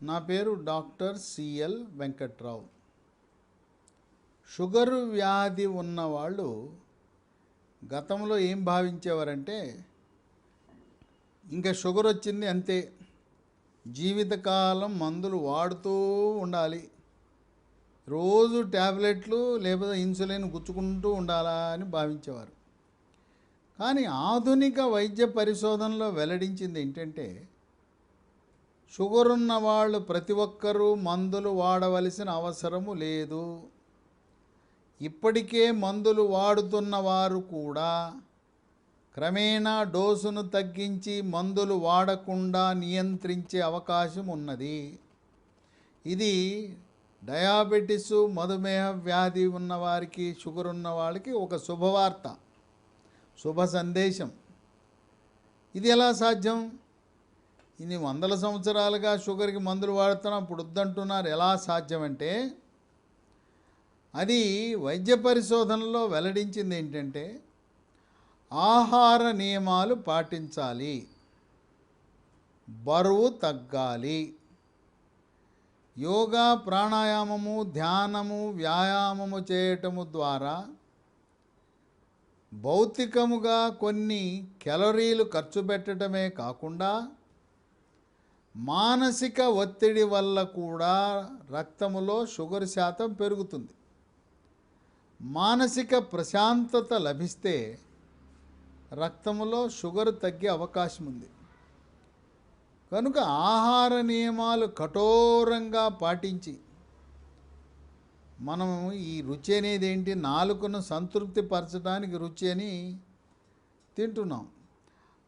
నా పేరు doctor CL Venkatrao. Sugar వ్యాధి ఉన్నవాళ్ళు గతంలో ఏం భావించేవారంటే, ఇంకా షుగర్ వచ్చింది అంతే, జీవితకాలం మందులు వాడుతూ ఉండాలి, రోజు ట్యాబ్లెట్లు లేకపోతే ఇన్సులిన్ గుచ్చుకుంటూ ఉండాలా అని భావించేవారు. కానీ ఆధునిక వైద్య పరిశోధనలో వెల్లడించింది ఏంటంటే, షుగర్ ఉన్న వాళ్ళు ప్రతి ఒక్కరూ మందులు వాడవలసిన అవసరము లేదు. ఇప్పటికే మందులు వాడుతున్న వారు కూడా క్రమేణా డోసును తగ్గించి మందులు వాడకుండా నియంత్రించే అవకాశం ఉన్నది. ఇది డయాబెటిస్, మధుమేహ వ్యాధి ఉన్నవారికి, షుగర్ ఉన్న వాళ్ళకి ఒక శుభవార్త, శుభ సందేశం. ఇది ఎలా సాధ్యం? ఇన్ని వందల సంవత్సరాలుగా షుగర్కి మందులు వాడుతున్నాం, ఇప్పుడు వద్దంటున్నారు. ఎలా సాధ్యమంటే, అది వైద్య పరిశోధనలో వెల్లడించింది ఏంటంటే, ఆహార నియమాలు పాటించాలి, బరువు తగ్గాలి, యోగా, ప్రాణాయామము, ధ్యానము, వ్యాయామము చేయటము ద్వారా భౌతికముగా కొన్ని క్యాలరీలు ఖర్చు పెట్టడమే కాకుండా మానసిక ఒత్తిడి వల్ల కూడా రక్తములో షుగర్ శాతం పెరుగుతుంది. మానసిక ప్రశాంతత లభిస్తే రక్తములో షుగర్ తగ్గే అవకాశం ఉంది. కనుక ఆహార నియమాలు కఠోరంగా పాటించి మనం ఈ రుచి అనేది ఏంటి, నాలుకను సంతృప్తి పరచడానికి రుచి అని తింటున్నాం.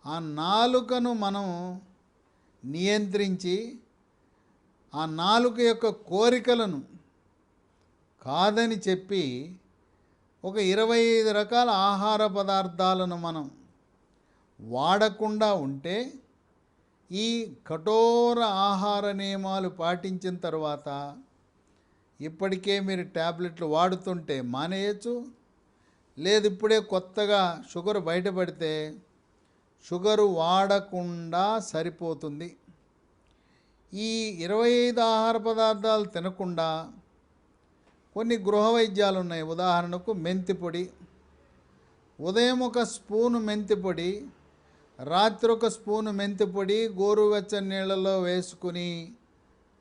ఆ నాలుకను మనం నియంత్రించి ఆ నాలుక యొక్క కోరికలను కాదని చెప్పి ఒక 25 రకాల ఆహార పదార్థాలను మనం వాడకుండా ఉంటే, ఈ కఠోర ఆహార నియమాలు పాటించిన తర్వాత ఇప్పటికే మీరు ట్యాబ్లెట్లు వాడుతుంటే మానేయచ్చు, లేదు ఇప్పుడే కొత్తగా షుగర్ బయటపడితే షుగరు వాడకుండా సరిపోతుంది. ఈ 25 ఆహార పదార్థాలు తినకుండా కొన్ని గృహ వైద్యాలు ఉన్నాయి. ఉదాహరణకు మెంతి పొడి, ఉదయం ఒక స్పూను మెంతి పొడి, రాత్రి ఒక స్పూను మెంతి పొడి గోరువెచ్చని నీళ్ళలో వేసుకుని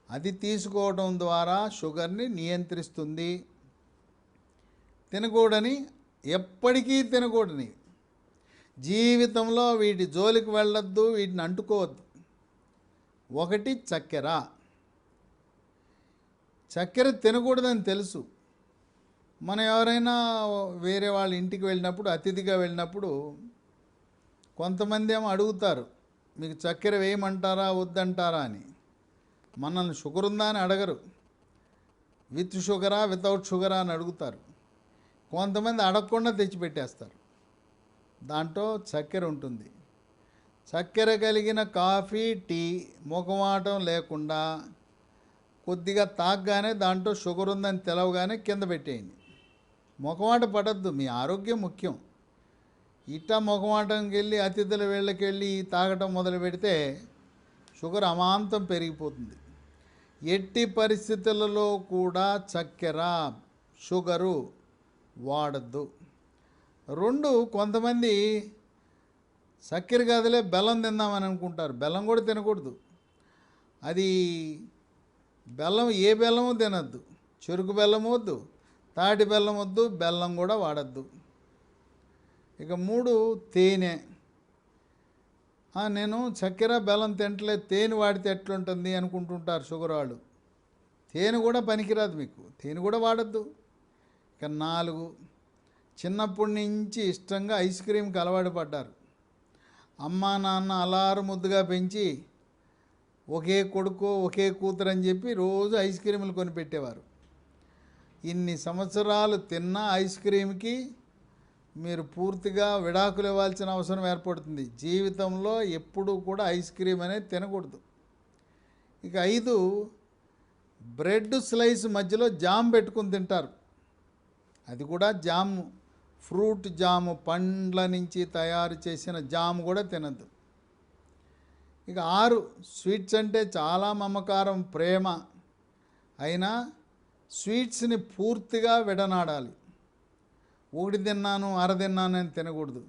అది తీసుకోవడం ద్వారా షుగర్ని నియంత్రిస్తుంది. తినకూడని, ఎప్పటికీ తినకూడని, జీవితంలో వీటి జోలికి వెళ్ళొద్దు, వీటిని అంటుకోవద్దు. ఒకటి చక్కెర. చక్కెర తినకూడదని తెలుసు. మనం ఎవరైనా వేరే వాళ్ళ ఇంటికి వెళ్ళినప్పుడు, అతిథిగా వెళ్ళినప్పుడు కొంతమంది ఏమో అడుగుతారు, మీకు చక్కెర వేయమంటారా వద్దంటారా అని. మనల్ని షుగర్ ఉందా అని అడగరు, విత్ షుగరా వితౌట్ షుగరా అని అడుగుతారు. కొంతమంది అడగకుండా తెచ్చిపెట్టేస్తారు, దాంట్లో చక్కెర ఉంటుంది. చక్కెర కలిగిన కాఫీ, టీ మొఖమాటం లేకుండా కొద్దిగా తాగగానే దాంట్లో షుగర్ ఉందని తెలవగానే కింద పెట్టేయండి. మొఖమాట పడద్దు, మీ ఆరోగ్యం ముఖ్యం. ఇట్టా మొఖమాటంకి వెళ్ళి అతిథుల వేళ్ళకి వెళ్ళి తాగటం మొదలు పెడితే షుగర్ అమాంతం పెరిగిపోతుంది. ఎట్టి పరిస్థితులలో కూడా చక్కెర, షుగరు వాడద్దు. రెండు, కొంతమంది చక్కెర కాదులే బెల్లం తిందామని అనుకుంటారు. బెల్లం కూడా తినకూడదు. అది బెల్లం, ఏ బెల్లము తినద్దు. చెరుకు బెల్లం వద్దు, తాటి బెల్లం వద్దు, బెల్లం కూడా వాడద్దు. ఇక 3, తేనె. నేను చక్కెర బెల్లం తింటలేదు, తేనె వాడితే ఎట్లుంటుంది అనుకుంటుంటారు షుగర్ వాళ్ళు. తేనె కూడా పనికిరాదు మీకు, తేనె కూడా వాడద్దు. ఇక 4, చిన్నప్పటి నుంచి ఇష్టంగా ఐస్ క్రీమ్కి అలవాటు పడ్డారు. అమ్మా నాన్న అలారు ముద్దుగా పెంచి ఒకే కొడుకు ఒకే కూతురు అని చెప్పి రోజు ఐస్ క్రీములు కొనిపెట్టేవారు. ఇన్ని సంవత్సరాలు తిన్న ఐస్ క్రీమ్కి మీరు పూర్తిగా విడాకులు ఇవ్వాల్సిన అవసరం ఏర్పడుతుంది. జీవితంలో ఎప్పుడూ కూడా ఐస్ క్రీమ్ అనేది తినకూడదు. ఇక 5, బ్రెడ్ స్లైస్ మధ్యలో జామ్ పెట్టుకుని తింటారు. అది కూడా జాము, ఫ్రూట్ జాము, పండ్ల నుంచి తయారు చేసిన జాము కూడా తినద్దు. ఇక 6 స్వీట్స్ అంటే చాలా మమకారం, ప్రేమ. అయినా స్వీట్స్ని పూర్తిగా విడనాడాలి. ఒకటి తిన్నాను, అర తిన్నాను అని తినకూడదు.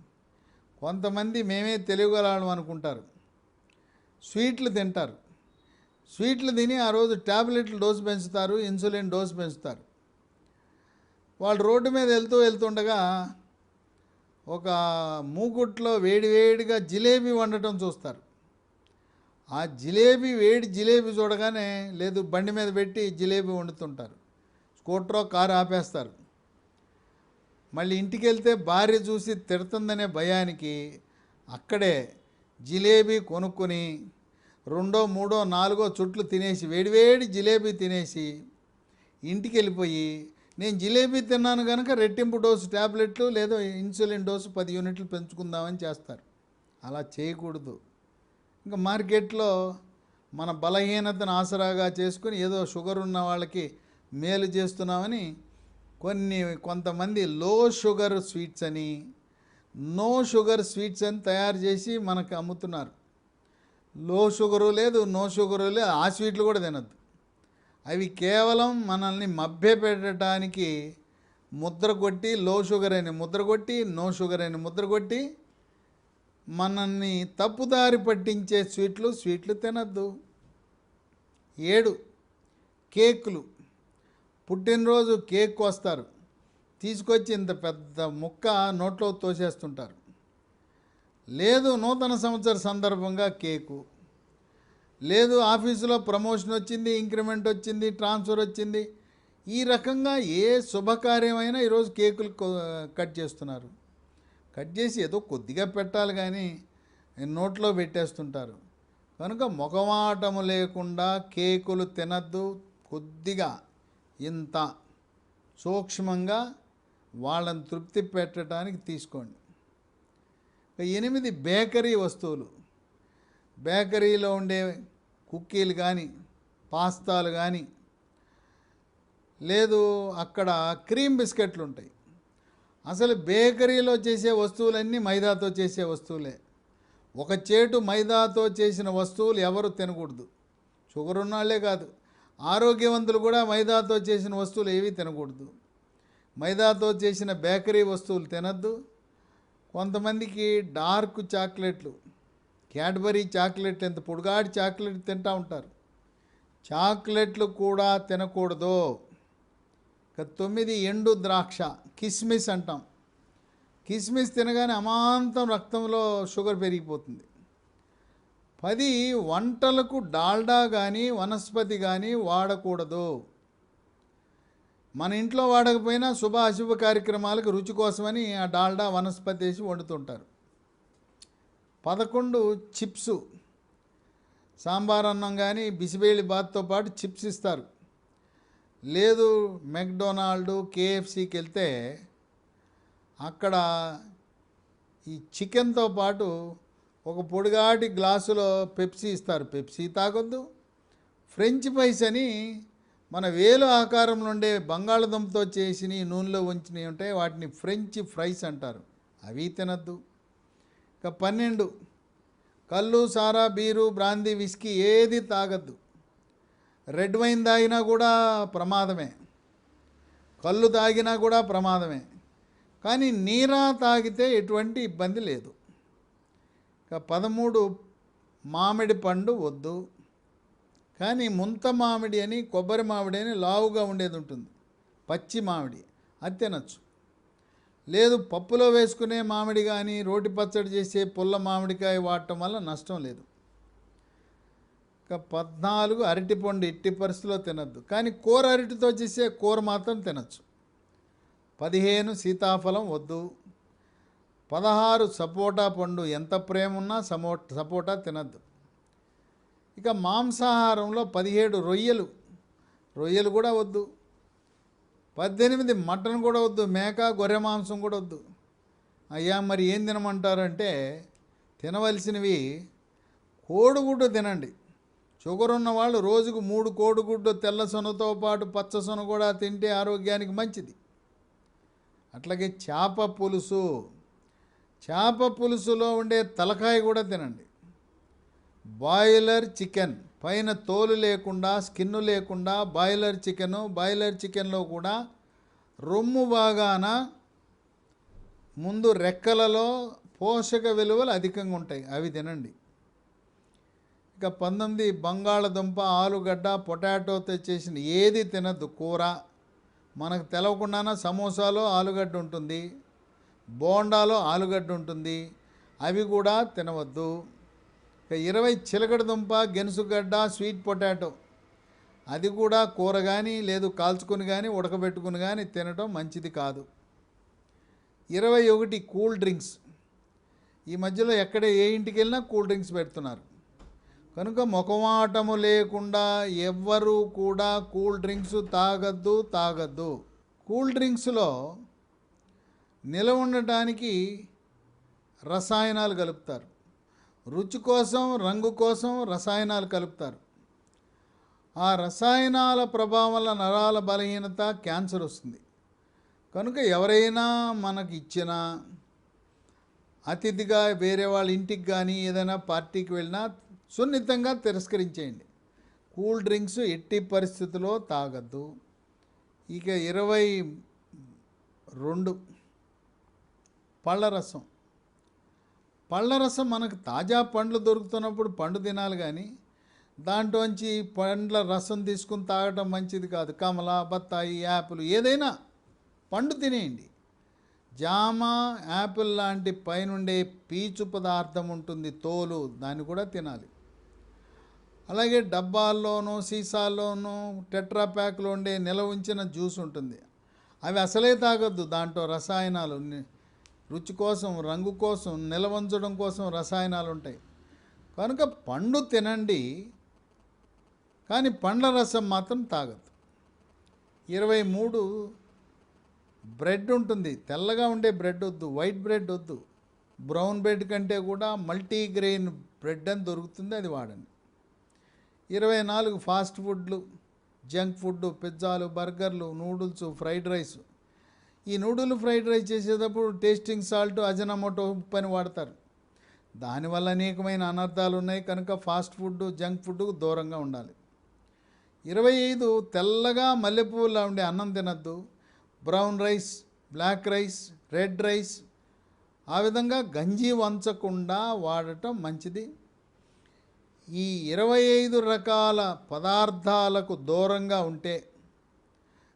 కొంతమంది మేమే తెలియగలం అనుకుంటారు, స్వీట్లు తింటారు. స్వీట్లు తిని ఆ రోజు ట్యాబ్లెట్లు డోసు పెంచుతారు, ఇన్సులిన్ డోసు పెంచుతారు. వాళ్ళు రోడ్డు మీద వెళ్తుండగా ఒక మూకుట్లో వేడివేడిగా జిలేబీ వండటం చూస్తారు. ఆ వేడి జిలేబీ చూడగానే లేదు బండి మీద పెట్టి జిలేబీ వండుతుంటారు. స్కూటరో కారు ఆపేస్తారు. మళ్ళీ ఇంటికి వెళ్తే భార్య చూసి తిడుతుందనే భయానికి అక్కడే జిలేబీ కొనుక్కొని 2, 3, 4 చుట్లు తినేసి, వేడివేడి జిలేబీ తినేసి ఇంటికి వెళ్ళిపోయి, నేను జిలేబీ తిన్నాను కనుక రెట్టింపు డోసు ట్యాబ్లెట్లు లేదా ఇన్సులిన్ డోసు 10 యూనిట్లు పెంచుకుందామని చేస్తారు. అలా చేయకూడదు. ఇంకా మార్కెట్లో మన బలహీనతను ఆసరాగా చేసుకుని ఏదో షుగర్ ఉన్న వాళ్ళకి మేలు చేస్తున్నామని కొంతమంది లో షుగర్ స్వీట్స్ అని, నో షుగర్ స్వీట్స్ అని తయారు చేసి మనకు అమ్ముతున్నారు. లో షుగరు లేదు, నో షుగరు లేదు, ఆ స్వీట్లు కూడా తినద్దు. అవి కేవలం మనల్ని మభ్యపెట్టడానికి ముద్ర కొట్టి, లో షుగర్ అని ముద్ర కొట్టి, నో షుగర్ అని ముద్ర కొట్టి మనల్ని తప్పుదారి పట్టించే స్వీట్లు తినద్దు. 7 కేకులు. పుట్టినరోజు కేక్ వస్తారు, తీసుకొచ్చి ఇంత పెద్ద ముక్క నోట్లో తోసేస్తుంటారు. లేదు నూతన సంవత్సర సందర్భంగా కేకు, లేదు ఆఫీసులో ప్రమోషన్ వచ్చింది, ఇంక్రిమెంట్ వచ్చింది, ట్రాన్స్ఫర్ వచ్చింది, ఈ రకంగా ఏ శుభకార్యమైనా ఈరోజు కేకులు కట్ చేస్తున్నారు. కట్ చేసి ఏదో కొద్దిగా పెట్టాలి కానీ నోట్లో పెట్టేస్తుంటారు. కనుక మొఖమాటము లేకుండా కేకులు తినద్దు. కొద్దిగా ఇంత సూక్ష్మంగా వాళ్ళని తృప్తి పెట్టడానికి తీసుకోండి. 8 బేకరీ వస్తువులు. బేకరీలో ఉండే కుక్కీలు కానీ, పాస్తాలు కానీ, లేదు అక్కడ క్రీమ్ బిస్కెట్లు ఉంటాయి. అసలు బేకరీలో చేసే వస్తువులన్నీ మైదాతో చేసే వస్తువులే. ఒక చేటు మైదాతో చేసిన వస్తువులు ఎవరు తినకూడదు. షుగర్ ఉన్నవాళ్లే కాదు, ఆరోగ్యవంతులు కూడా మైదాతో చేసిన వస్తువులు ఏవి తినకూడదు. మైదాతో చేసిన బేకరీ వస్తువులు తినద్దు. కొంతమందికి డార్క్ చాక్లెట్లు, క్యాడ్బరీ చాక్లెట్లు, ఎంత పొడుగాటి చాక్లెట్ తింటూ ఉంటారు. చాక్లెట్లు కూడా తినకూడదు. 9 ఎండు ద్రాక్ష, కిస్మిస్ అంటాం. కిస్మిస్ తినగానే అమాంతం రక్తంలో షుగర్ పెరిగిపోతుంది. 10 వంటలకు డాల్డా కానీ వనస్పతి కానీ వాడకూడదు. మన ఇంట్లో వాడకపోయినా శుభ అశుభ కార్యక్రమాలకు రుచి కోసమని ఆ డాల్డా వనస్పతి వేసి వండుతుంటారు. 11 చిప్సు. సాంబార్ అన్నం కానీ బిసిబేళి బాత్తో పాటు చిప్స్ ఇస్తారు. లేదు మెక్డొనాల్డ్, కేఎఫ్సీకి వెళ్తే అక్కడ ఈ చికెన్తో పాటు ఒక పొడిగాటి గ్లాసులో పెప్సీ ఇస్తారు. పెప్సీ తాగొద్దు. ఫ్రెంచ్ ఫ్రైస్ అని మన వేలు ఆకారంలో ఉండే బంగాళదుంపతో చేసి నూనెలో ఉంచినవి ఉంటాయి, వాటిని ఫ్రెంచ్ ఫ్రైస్ అంటారు. అవి తినద్దు. ఇక 12 కళ్ళు, సారా, బీరు, బ్రాందీ, విస్కీ ఏది తాగద్దు. రెడ్ వైన్ తాగినా కూడా ప్రమాదమే, కళ్ళు తాగినా కూడా ప్రమాదమే. కానీ నీరా తాగితే ఎటువంటి ఇబ్బంది లేదు. ఇక 13 మామిడి పండు వద్దు. కానీ ముంత మామిడి అని, కొబ్బరి మామిడి అని లావుగా ఉండేది ఉంటుంది, పచ్చి మామిడి, అది తినచ్చు. లేదు పప్పులో వేసుకునే మామిడి కానీ, రోటి పచ్చడి చేసే పుల్ల మామిడికాయ వాడటం వల్ల నష్టం లేదు. ఇక 14 అరటిపండు ఎట్టి పరిస్థితిలో తినద్దు. కానీ కూర అరటితో చేసే కూర మాత్రం తినచ్చు. 15 సీతాఫలం వద్దు. 16 సపోటా పండు. ఎంత ప్రేమ ఉన్నా సపోటా తినద్దు. ఇక మాంసాహారంలో 17 రొయ్యలు కూడా వద్దు. 18 మటన్ కూడా వద్దు. మేక, గొర్రె మాంసం కూడా వద్దు. అయ్యా మరి ఏం తినమంటారంటే తినవలసినవి కోడిగుడ్డు తినండి. షుగర్ ఉన్న వాళ్ళు రోజుకు 3 కోడిగుడ్డు తెల్ల సొనతో పాటు పచ్చ సొన కూడా తింటే ఆరోగ్యానికి మంచిది. అట్లాగే చేప పులుసులో ఉండే తలకాయ కూడా తినండి. బాయిలర్ చికెన్, పైన తోలు లేకుండా స్కిన్ లేకుండా బాయిలర్ చికెను. బాయిలర్ చికెన్లో కూడా రొమ్ము భాగాన ముందు రెక్కలలో పోషక విలువలు అధికంగా ఉంటాయి, అవి తినండి. ఇక 19 బంగాళదుంప, ఆలుగడ్డ, పొటాటోతో చేసిన ఏది తినద్దు. కూర మనకు తెలవకుండానే సమోసాలో ఆలుగడ్డ ఉంటుంది, బోండాలో ఆలుగడ్డ ఉంటుంది, అవి కూడా తినవద్దు. ఇక 20 చిలకడదుంప, గెనుసుగడ్డ, స్వీట్ పొటాటో, అది కూడా కూర కానీ లేదు కాల్చుకొని కానీ ఉడకబెట్టుకుని కానీ తినడం మంచిది కాదు. 21 కూల్ డ్రింక్స్. ఈ మధ్యలో ఎక్కడ ఏ ఇంటికి వెళ్ళినా కూల్ డ్రింక్స్ పెడుతున్నారు కనుక మొఖమాటము లేకుండా ఎవ్వరూ కూడా కూల్ డ్రింక్స్ తాగద్దు. కూల్ డ్రింక్స్లో నిలవ ఉండటానికి రసాయనాలు కలుపుతారు, రుచి కోసం రంగు కోసం రసాయనాలు కలుపుతారు. ఆ రసాయనాల ప్రభావం వల్ల నరాల బలహీనత, క్యాన్సర్ వస్తుంది. కనుక ఎవరైనా మనకి ఇచ్చిన అతిథిగా వేరే వాళ్ళ ఇంటికి కానీ ఏదైనా పార్టీకి వెళ్ళినా సున్నితంగా తిరస్కరించేయండి. కూల్ డ్రింక్స్ ఎట్టి పరిస్థితుల్లో తాగద్దు. ఇక 22 పళ్ళరసం. పళ్ళరసం మనకు తాజా పండ్లు దొరుకుతున్నప్పుడు పండు తినాలి కానీ దాంట్లోంచి పండ్ల రసం తీసుకుని తాగటం మంచిది కాదు. కమల, బత్తాయి, యాపిల్ ఏదైనా పండు తినేయండి. జామ, యాపిల్ లాంటి పైనుండే పీచు పదార్థం ఉంటుంది, తోలు, దాన్ని కూడా తినాలి. అలాగే డబ్బాల్లోనూ సీసాల్లోనూ టెట్రా ప్యాక్లో ఉండే నిల్వ ఉంచిన జ్యూస్ ఉంటుంది, అవి అసలే తాగొద్దు. దాంట్లో రసాయనాలు, రుచి కోసం రంగు కోసం నిల్వ ఉంచడం కోసం రసాయనాలు ఉంటాయి. కనుక పండు తినండి కానీ పండ్ల రసం మాత్రం తాగద్దు. 23 బ్రెడ్ ఉంటుంది, తెల్లగా ఉండే బ్రెడ్ వద్దు, వైట్ బ్రెడ్ వద్దు. బ్రౌన్ బ్రెడ్ కంటే కూడా మల్టీగ్రెయిన్ బ్రెడ్ అని దొరుకుతుంది, అది వాడండి. 24 ఫాస్ట్ ఫుడ్లు, జంక్ ఫుడ్, పిజ్జాలు, బర్గర్లు, నూడిల్స్, ఫ్రైడ్ రైస్. ఈ నూడిల్ ఫ్రైడ్ రైస్ చేసేటప్పుడు టేస్టింగ్ సాల్ట్, అజనమోటో ఉప్పు అని వాడతారు. దానివల్ల అనేకమైన అనర్థాలు ఉన్నాయి. కనుక ఫాస్ట్ ఫుడ్, జంక్ ఫుడ్కు దూరంగా ఉండాలి. 25 తెల్లగా మల్లెపూలా ఉండే అన్నం తినద్దు. Brown rice, black rice, red rice, ఆ విధంగా గంజి వంచకుండా వాడటం మంచిది. ఈ 25 రకాల పదార్థాలకు దూరంగా ఉంటే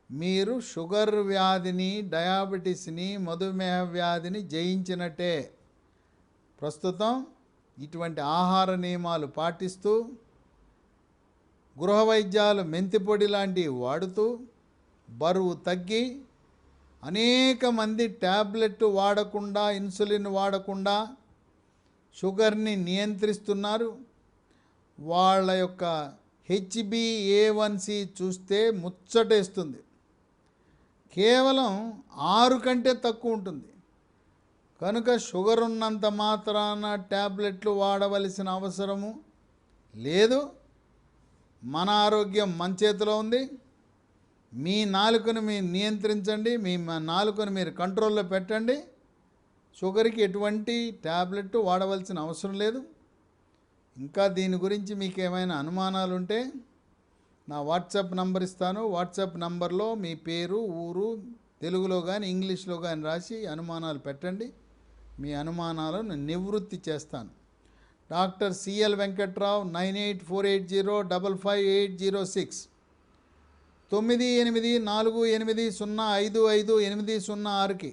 మీరు షుగర్ వ్యాధిని, డయాబెటీస్ని, మధుమేహ వ్యాధిని జయించినట్టే. ప్రస్తుతం ఇటువంటి ఆహార నియమాలు పాటిస్తూ గృహ వైద్యాలు, మెంతిపొడి లాంటివి వాడుతూ బరువు తగ్గి అనేక మంది ట్యాబ్లెట్ వాడకుండా, ఇన్సులిన్ వాడకుండా షుగర్ని నియంత్రిస్తున్నారు. వాళ్ళ యొక్క HbA1c చూస్తే ముచ్చటేస్తుంది, కేవలం 6 కంటే తక్కువ ఉంటుంది. కనుక షుగర్ ఉన్నంత మాత్రాన ట్యాబ్లెట్లు వాడవలసిన అవసరము లేదు. మన ఆరోగ్యం మన చేతిలో ఉంది. మీ నాలుకను మీరు నియంత్రించండి, మీ నాలుకను మీరు కంట్రోల్లో పెట్టండి. షుగర్కి ఎటువంటి ట్యాబ్లెట్ వాడవలసిన అవసరం లేదు. ఇంకా దీని గురించి మీకు ఏమైనా అనుమానాలు ఉంటే నా వాట్సాప్ నంబర్ ఇస్తాను. వాట్సాప్ నంబర్లో మీ పేరు, ఊరు తెలుగులో కానీ ఇంగ్లీష్లో కానీ రాసి అనుమానాలు పెట్టండి. మీ అనుమానాలను నివృత్తి చేస్తాను. Doctor CL Venkatrao, 9848055806, 9848055806కి